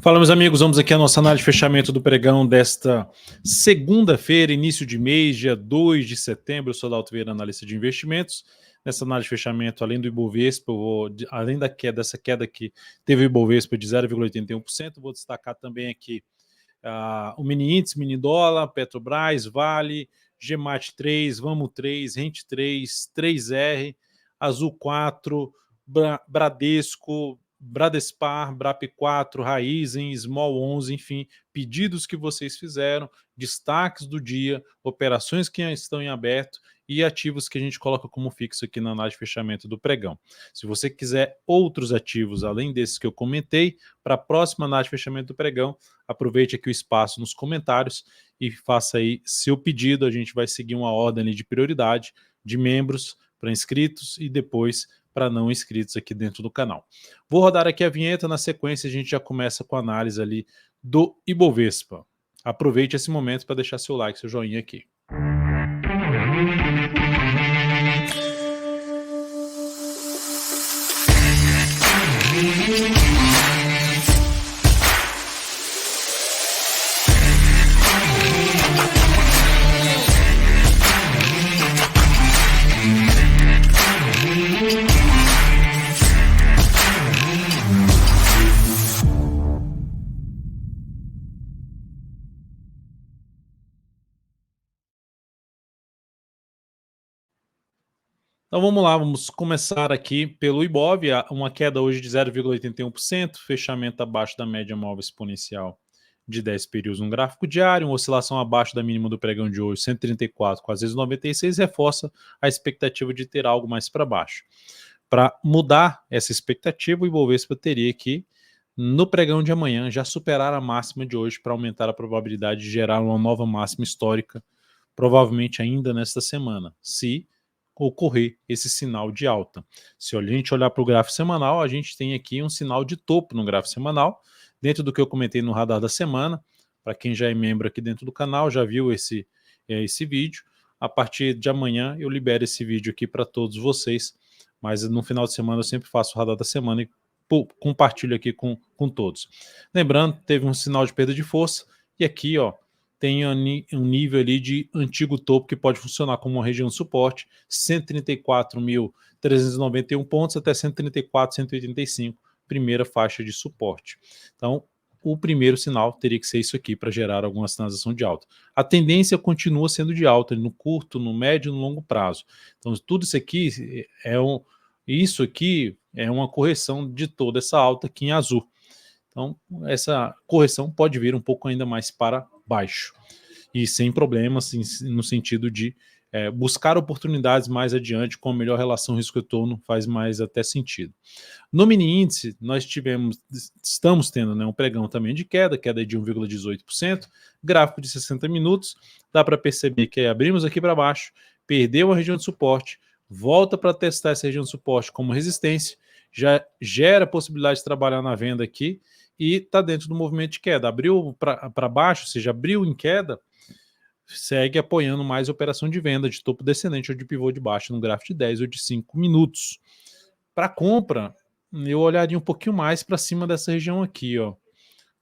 Fala, meus amigos, vamos aqui à nossa análise de fechamento do pregão desta segunda-feira, início de mês, dia 2 de setembro. Eu sou Dalto Vieira, analista de investimentos. Nessa análise de fechamento, além do Ibovespa, além dessa queda que teve o Ibovespa de 0,81%, vou destacar também aqui o mini índice, mini dólar, Petrobras, Vale, GMAT 3, Vamo 3, Rente 3, 3R, Azul 4, Bradesco, Bradespar, Brap 4, Raizen, Small 11, enfim, pedidos que vocês fizeram, destaques do dia, operações que estão em aberto e ativos que a gente coloca como fixo aqui na análise de fechamento do pregão. Se você quiser outros ativos além desses que eu comentei, para a próxima análise de fechamento do pregão, aproveite aqui o espaço nos comentários e faça aí seu pedido. A gente vai seguir uma ordem ali de prioridade de membros para inscritos e depois para não inscritos aqui dentro do canal. Vou rodar aqui a vinheta, na sequência a gente já começa com a análise ali do Ibovespa. Aproveite esse momento para deixar seu like, seu joinha aqui. Então vamos lá, vamos começar aqui pelo Ibov, uma queda hoje de 0,81%, fechamento abaixo da média móvel exponencial de 10 períodos no gráfico diário, uma oscilação abaixo da mínima do pregão de hoje, 134, quase 96, reforça a expectativa de ter algo mais para baixo. Para mudar essa expectativa, o Ibovespa teria que, no pregão de amanhã, já superar a máxima de hoje para aumentar a probabilidade de gerar uma nova máxima histórica, provavelmente ainda nesta semana, se ocorrer esse sinal de alta. Se a gente olhar para o gráfico semanal, a gente tem aqui um sinal de topo no gráfico semanal, dentro do que eu comentei no radar da semana. Para quem já é membro aqui dentro do canal, já viu esse vídeo. A partir de amanhã eu libero esse vídeo aqui para todos vocês, mas no final de semana eu sempre faço o radar da semana e compartilho aqui com todos. Lembrando, teve um sinal de perda de força e aqui, ó, tem um nível ali de antigo topo que pode funcionar como uma região de suporte, 134.391 pontos até 134.185, primeira faixa de suporte. Então, o primeiro sinal teria que ser isso aqui para gerar alguma sinalização de alta. A tendência continua sendo de alta no curto, no médio e no longo prazo. Então, tudo isso aqui é uma correção de toda essa alta aqui em azul. Então, essa correção pode vir um pouco ainda mais para baixo e sem problemas, no sentido de buscar oportunidades mais adiante com a melhor relação risco-retorno, faz mais até sentido. No mini índice, nós estamos tendo, né, um pregão também de queda de 1,18%, gráfico de 60 minutos, dá para perceber que abrimos aqui para baixo, perdeu a região de suporte, volta para testar essa região de suporte como resistência, já gera a possibilidade de trabalhar na venda aqui, e está dentro do movimento de queda. Abriu para baixo, ou seja, abriu em queda, segue apoiando mais a operação de venda de topo descendente ou de pivô de baixo no gráfico de 10 ou de 5 minutos. Para compra, eu olharia um pouquinho mais para cima dessa região aqui, ó.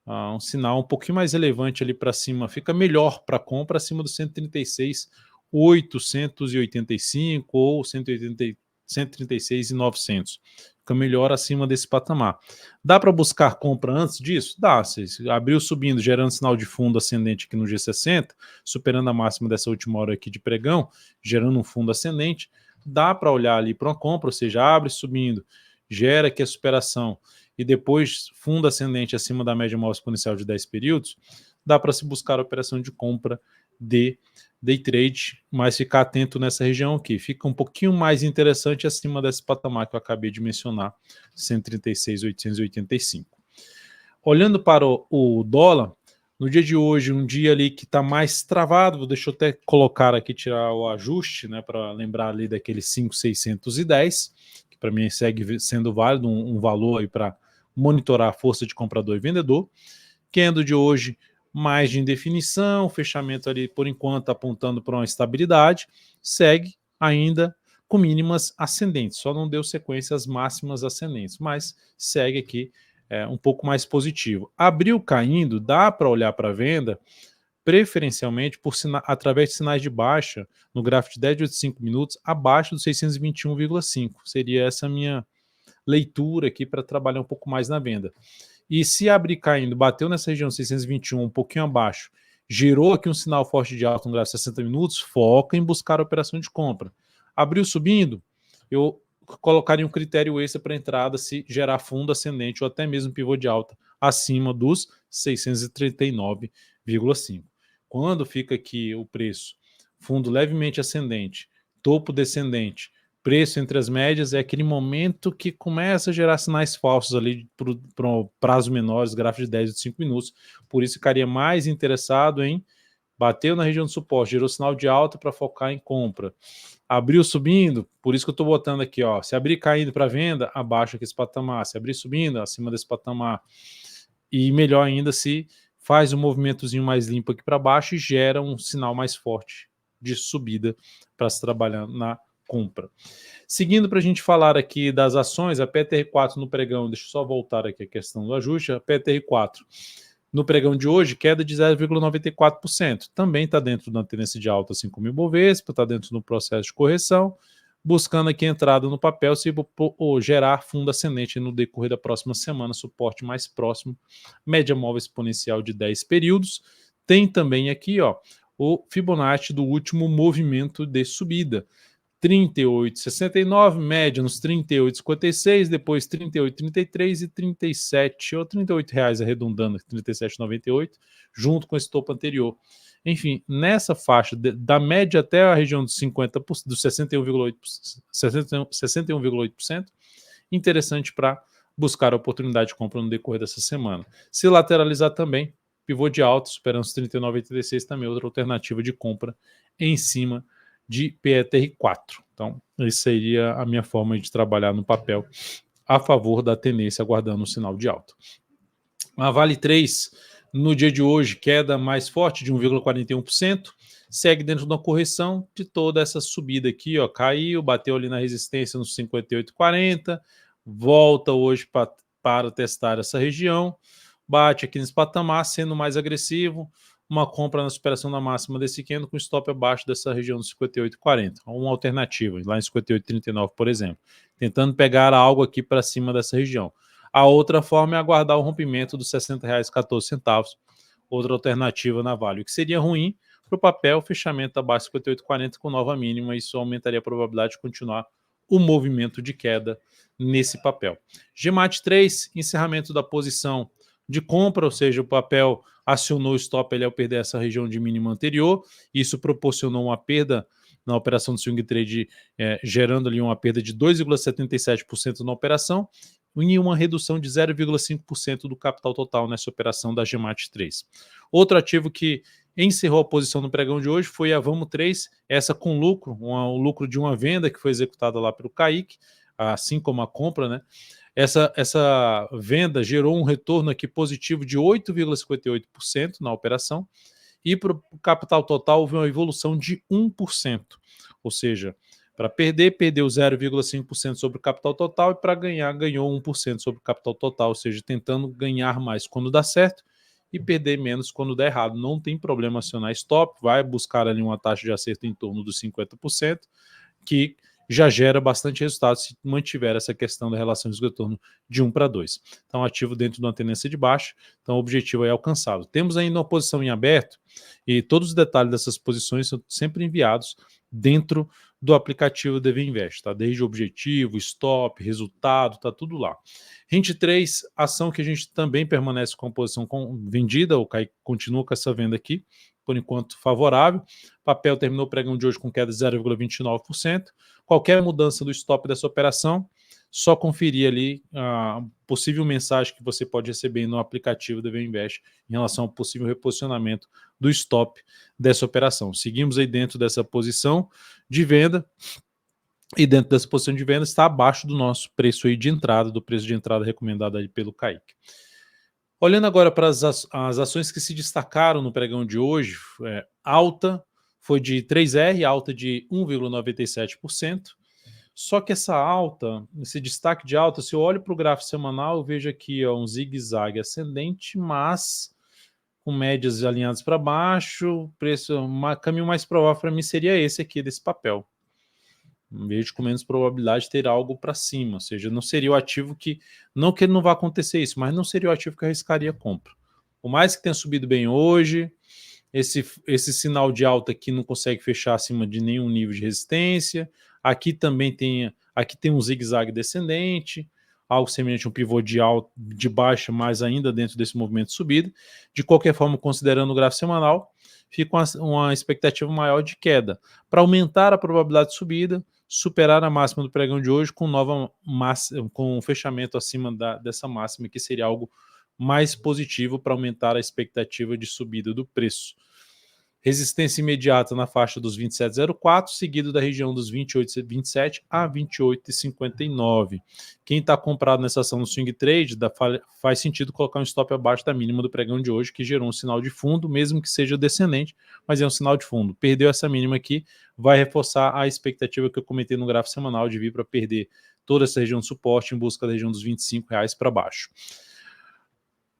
Um sinal um pouquinho mais relevante ali para cima, fica melhor para compra acima do 136.885 ou 136.900. Fica melhor acima desse patamar. Dá para buscar compra antes disso? Dá. Se abriu subindo, gerando sinal de fundo ascendente aqui no G60, superando a máxima dessa última hora aqui de pregão, gerando um fundo ascendente, dá para olhar ali para uma compra, ou seja, abre subindo, gera aqui a superação e depois fundo ascendente acima da média móvel exponencial de 10 períodos, dá para se buscar a operação de compra de day trade, mas ficar atento nessa região aqui. Fica um pouquinho mais interessante acima desse patamar que eu acabei de mencionar, 136.885. Olhando para o dólar, no dia de hoje, um dia ali que está mais travado, deixa eu até colocar aqui, tirar o ajuste, né, para lembrar ali daquele 5.610, que para mim segue sendo válido, um valor aí para monitorar a força de comprador e vendedor. Candle de hoje, mais de indefinição, fechamento ali por enquanto apontando para uma estabilidade, segue ainda com mínimas ascendentes, só não deu sequência às máximas ascendentes, mas segue aqui um pouco mais positivo. Abriu caindo, dá para olhar para a venda, preferencialmente através de sinais de baixa, no gráfico de 10 de 85 minutos, abaixo do 621,5. Seria essa a minha leitura aqui para trabalhar um pouco mais na venda. E se abrir caindo, bateu nessa região 621, um pouquinho abaixo, gerou aqui um sinal forte de alta no gráfico de 60 minutos, foca em buscar a operação de compra. Abriu subindo, eu colocaria um critério extra para entrada se gerar fundo ascendente ou até mesmo pivô de alta acima dos 639,5. Quando fica aqui o preço, fundo levemente ascendente, topo descendente, preço entre as médias, é aquele momento que começa a gerar sinais falsos ali para prazo menores, gráfico de 10 e de 5 minutos. Por isso ficaria mais interessado em bateu na região de suporte, gerou sinal de alta para focar em compra. Abriu subindo, por isso que eu estou botando aqui, ó, se abrir caindo para venda, abaixo aqui esse patamar. Se abrir subindo, acima desse patamar. E melhor ainda se faz um movimentozinho mais limpo aqui para baixo e gera um sinal mais forte de subida para se trabalhar na compra. Seguindo para a gente falar aqui das ações, a PTR4 no pregão, deixa eu só voltar aqui a questão do ajuste, a PTR4 no pregão de hoje, queda de 0,94%. Também está dentro da tendência de alta, assim como o Ibovespa, está dentro do processo de correção, buscando aqui entrada no papel se gerar fundo ascendente no decorrer da próxima semana, suporte mais próximo, média móvel exponencial de 10 períodos. Tem também aqui ó, o Fibonacci do último movimento de subida, 38,69, média nos 38,56, depois 38,33 e 37 ou 38 reais arredondando, 37,98, junto com esse topo anterior. Enfim, nessa faixa da média até a região dos 50%, dos 61,8%, interessante para buscar a oportunidade de compra no decorrer dessa semana. Se lateralizar também, pivô de alta, superando os 39,86, também outra alternativa de compra em cima de PETR4. Então, essa seria a minha forma de trabalhar no papel a favor da tendência, aguardando o sinal de alta. A Vale 3, no dia de hoje, queda mais forte de 1,41%, segue dentro de uma correção de toda essa subida aqui, ó, caiu, bateu ali na resistência nos 58,40, volta hoje para testar essa região, bate aqui nesse patamar, sendo mais agressivo, uma compra na superação da máxima desse candle com stop abaixo dessa região dos 58,40. Uma alternativa, lá em 58,39, por exemplo. Tentando pegar algo aqui para cima dessa região. A outra forma é aguardar o rompimento dos R$ 60,14. Outra alternativa na Vale. O que seria ruim para o papel, fechamento abaixo de 58,40 com nova mínima. Isso aumentaria a probabilidade de continuar o movimento de queda nesse papel. GMAT 3, encerramento da posição de compra, ou seja, o papel acionou o stop ali ao perder essa região de mínima anterior, isso proporcionou uma perda na operação do swing trade, gerando ali uma perda de 2,77% na operação e uma redução de 0,5% do capital total nessa operação da GMAT 3. Outro ativo que encerrou a posição no pregão de hoje foi a Vamo 3, essa com lucro, o lucro de uma venda que foi executada lá pelo Kaique, assim como a compra, né? Essa venda gerou um retorno aqui positivo de 8,58% na operação e para o capital total houve uma evolução de 1%. Ou seja, para perder, perdeu 0,5% sobre o capital total e para ganhar, ganhou 1% sobre o capital total. Ou seja, tentando ganhar mais quando dá certo e perder menos quando dá errado. Não tem problema acionar stop, vai buscar ali uma taxa de acerto em torno dos 50%, que já gera bastante resultado se mantiver essa questão da relação de retorno de 1 para 2. Então, ativo dentro de uma tendência de baixa, então o objetivo é alcançado. Temos ainda uma posição em aberto e todos os detalhes dessas posições são sempre enviados dentro do aplicativo DV Invest, tá? Desde o objetivo, stop, resultado, tá tudo lá. Rente 3, ação que a gente também permanece com a posição vendida, o CAI continua com essa venda aqui, por enquanto favorável. Papel terminou o pregão de hoje com queda de 0,29%. Qualquer mudança do stop dessa operação, só conferir ali a possível mensagem que você pode receber no aplicativo DV Invest em relação ao possível reposicionamento do stop dessa operação. Seguimos aí dentro dessa posição de venda e dentro dessa posição de venda está abaixo do nosso preço aí de entrada, do preço de entrada recomendado aí pelo Kaique. Olhando agora para as ações que se destacaram no pregão de hoje, alta foi de 3R, alta de 1,97%. Só que essa alta, esse destaque de alta, se eu olho para o gráfico semanal, eu vejo aqui ó, um zigue-zague ascendente, mas com médias alinhadas para baixo, preço, caminho mais provável para mim seria esse aqui desse papel. Vejo com menos probabilidade de ter algo para cima, ou seja, não seria o ativo que, não que não vá acontecer isso, mas não seria o ativo que eu arriscaria a compra. Por mais que tenha subido bem hoje, esse sinal de alta aqui não consegue fechar acima de nenhum nível de resistência, aqui também aqui tem um zigue-zague descendente, algo semelhante a um pivô de alta, de baixa, mas ainda dentro desse movimento de subida. De qualquer forma, considerando o gráfico semanal, fica uma expectativa maior de queda. Para aumentar a probabilidade de subida, superar a máxima do pregão de hoje com com um fechamento acima dessa máxima, que seria algo mais positivo para aumentar a expectativa de subida do preço. Resistência imediata na faixa dos 27,04, seguido da região dos 28,27 a 28,59. Quem está comprado nessa ação no swing trade, faz sentido colocar um stop abaixo da mínima do pregão de hoje, que gerou um sinal de fundo, mesmo que seja descendente, mas é um sinal de fundo. Perdeu essa mínima aqui, vai reforçar a expectativa que eu comentei no gráfico semanal de vir para perder toda essa região de suporte em busca da região dos R$25 para baixo.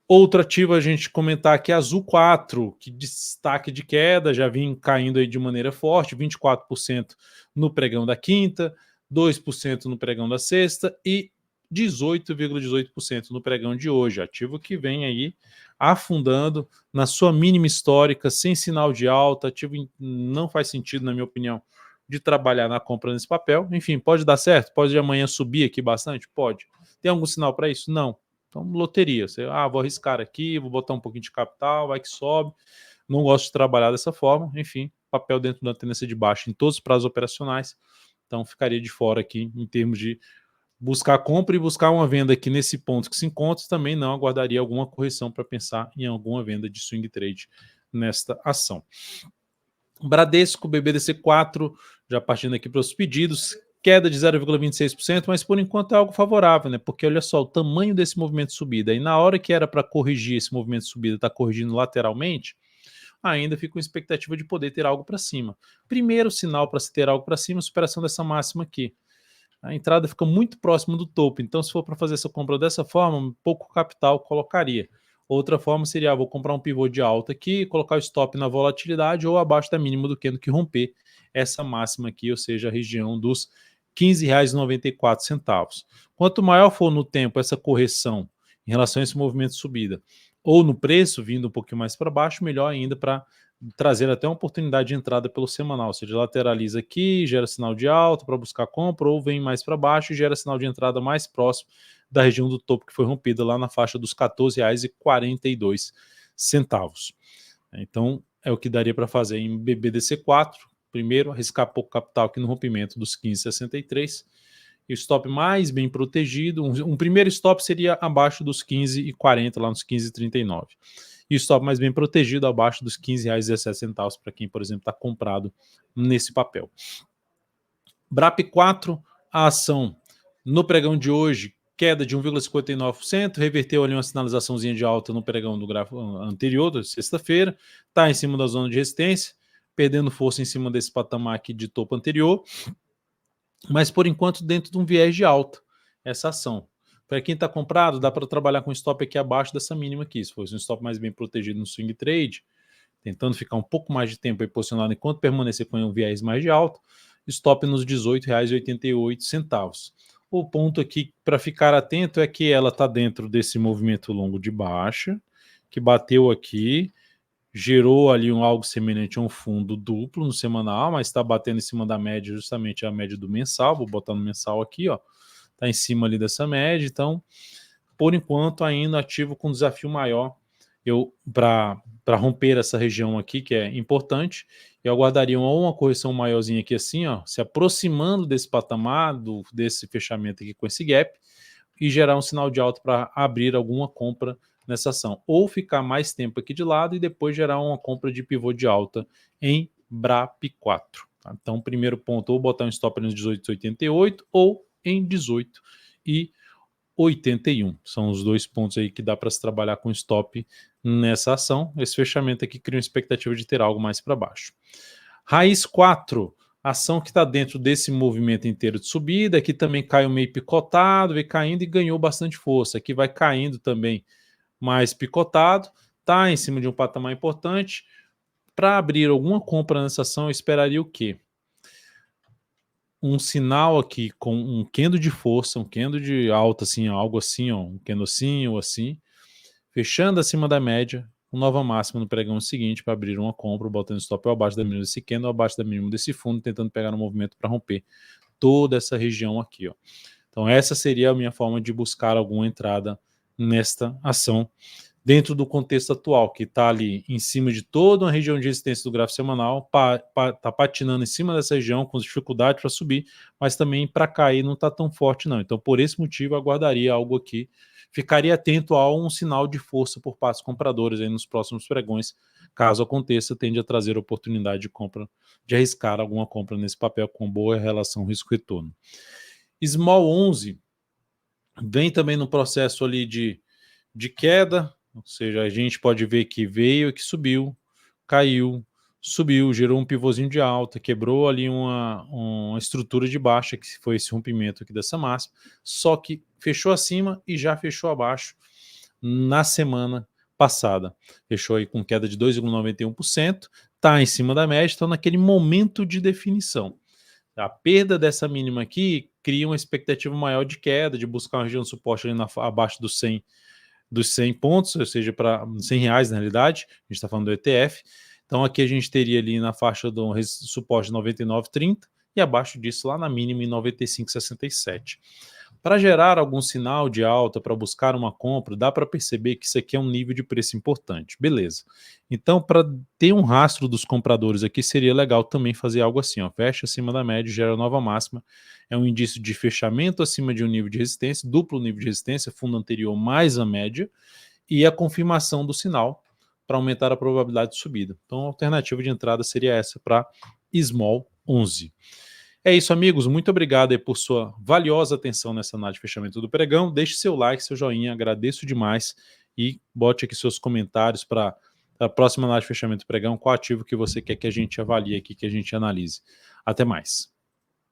Outro ativo a gente comentar aqui, Azul 4, que destaque de queda, já vem caindo aí de maneira forte, 24% no pregão da quinta, 2% no pregão da sexta e 18,18% no pregão de hoje. Ativo que vem aí afundando na sua mínima histórica, sem sinal de alta, ativo não faz sentido, na minha opinião, de trabalhar na compra nesse papel. Enfim, pode dar certo? Pode de amanhã subir aqui bastante? Pode. Tem algum sinal para isso? Não. Então, loteria. Você, vou arriscar aqui, vou botar um pouquinho de capital, vai que sobe. Não gosto de trabalhar dessa forma. Enfim, papel dentro da tendência de baixa em todos os prazos operacionais. Então, ficaria de fora aqui em termos de buscar compra e buscar uma venda aqui nesse ponto que se encontra. Também não aguardaria alguma correção para pensar em alguma venda de swing trade nesta ação. Bradesco, BBDC4, já partindo aqui para os pedidos, queda de 0,26%, mas por enquanto é algo favorável, né? Porque olha só, o tamanho desse movimento de subida, e na hora que era para corrigir esse movimento de subida, está corrigindo lateralmente, ainda fica com expectativa de poder ter algo para cima. Primeiro sinal para se ter algo para cima, superação dessa máxima aqui. A entrada fica muito próxima do topo, então se for para fazer essa compra dessa forma, pouco capital colocaria. Outra forma seria, vou comprar um pivô de alta aqui, colocar o stop na volatilidade ou abaixo da mínima do que romper essa máxima aqui, ou seja, a região dos R$15,94. Quanto maior for no tempo essa correção em relação a esse movimento de subida, ou no preço vindo um pouquinho mais para baixo, melhor ainda para trazer até uma oportunidade de entrada pelo semanal, ou seja, lateraliza aqui, gera sinal de alta para buscar compra, ou vem mais para baixo e gera sinal de entrada mais próximo da região do topo que foi rompida lá na faixa dos R$14,42. Então, é o que daria para fazer em BBDC4. Primeiro, arriscar pouco capital aqui no rompimento dos 15,63. E o stop mais bem protegido, um primeiro stop seria abaixo dos 15,40, lá nos 15,39. E o stop mais bem protegido abaixo dos R$15,17 para quem, por exemplo, está comprado nesse papel. BRAP4, a ação no pregão de hoje, queda de 1,59%, reverteu ali uma sinalizaçãozinha de alta no pregão do gráfico anterior, da sexta-feira, está em cima da zona de resistência, perdendo força em cima desse patamar aqui de topo anterior, mas por enquanto dentro de um viés de alta, essa ação. Para quem está comprado, dá para trabalhar com stop aqui abaixo dessa mínima aqui, se fosse um stop mais bem protegido no swing trade, tentando ficar um pouco mais de tempo aí posicionado enquanto permanecer com um viés mais de alta, stop nos R$18,88. O ponto aqui para ficar atento é que ela está dentro desse movimento longo de baixa, que bateu aqui, gerou ali algo semelhante a um fundo duplo no semanal, mas está batendo em cima da média, justamente a média do mensal. Vou botar no mensal aqui, ó. Está em cima ali dessa média, então, por enquanto, ainda ativo com um desafio maior para romper essa região aqui, que é importante. Eu aguardaria uma correção maiorzinha aqui assim, ó, se aproximando desse patamar, desse fechamento aqui com esse gap, e gerar um sinal de alta para abrir alguma compra nessa ação. Ou ficar mais tempo aqui de lado e depois gerar uma compra de pivô de alta em BRAP4. Tá? Então, primeiro ponto, ou botar um stop nos 18,88 ou em 18,81. São os dois pontos aí que dá para se trabalhar com stop nessa ação. Esse fechamento aqui cria uma expectativa de ter algo mais para baixo. Raiz 4, Ação que está dentro desse movimento inteiro de subida, aqui também caiu meio picotado, veio caindo e ganhou bastante força. Aqui vai caindo também mais picotado, está em cima de um patamar importante. Para abrir alguma compra nessa ação, eu esperaria o quê? Um sinal aqui com um candle de força, um candle de alta, assim, algo assim, ó, um candle assim ou assim, fechando acima da média, com nova máxima no pregão seguinte para abrir uma compra, botando stop ou abaixo da mínima desse candle, ou abaixo da mínima desse fundo, tentando pegar um movimento para romper toda essa região aqui, ó. Então essa seria a minha forma de buscar alguma entrada nesta ação, dentro do contexto atual, que está ali em cima de toda uma região de resistência do gráfico semanal, está patinando em cima dessa região com dificuldade para subir, mas também para cair não está tão forte não. Então por esse motivo eu aguardaria algo aqui, ficaria atento a um sinal de força por parte dos compradores aí nos próximos pregões. Caso aconteça, tende a trazer oportunidade de compra, de arriscar alguma compra nesse papel com boa relação risco-retorno. Small 11 vem também no processo ali de queda, ou seja, a gente pode ver que veio e que subiu, caiu, subiu, gerou um pivôzinho de alta, quebrou ali uma estrutura de baixa, que foi esse rompimento aqui dessa máxima, só que fechou acima e já fechou abaixo na semana passada. Fechou aí com queda de 2,91%, está em cima da média, está naquele momento de definição. A perda dessa mínima aqui cria uma expectativa maior de queda, de buscar uma região de suporte ali abaixo dos 100 pontos, ou seja, para R$100 na realidade, a gente está falando do ETF. Então aqui a gente teria ali na faixa do suporte de 99,30 e abaixo disso lá na mínima em 95,67. Para gerar algum sinal de alta, para buscar uma compra, dá para perceber que isso aqui é um nível de preço importante. Beleza. Então, para ter um rastro dos compradores aqui, seria legal também fazer algo assim, ó, fecha acima da média, gera nova máxima, é um indício de fechamento acima de um nível de resistência, duplo nível de resistência, fundo anterior mais a média, e a confirmação do sinal para aumentar a probabilidade de subida. Então, a alternativa de entrada seria essa para Small 11. É isso, amigos. Muito obrigado aí por sua valiosa atenção nessa análise de fechamento do pregão. Deixe seu like, seu joinha, agradeço demais e bote aqui seus comentários para a próxima análise de fechamento do pregão, qual ativo que você quer que a gente avalie aqui, que a gente analise. Até mais.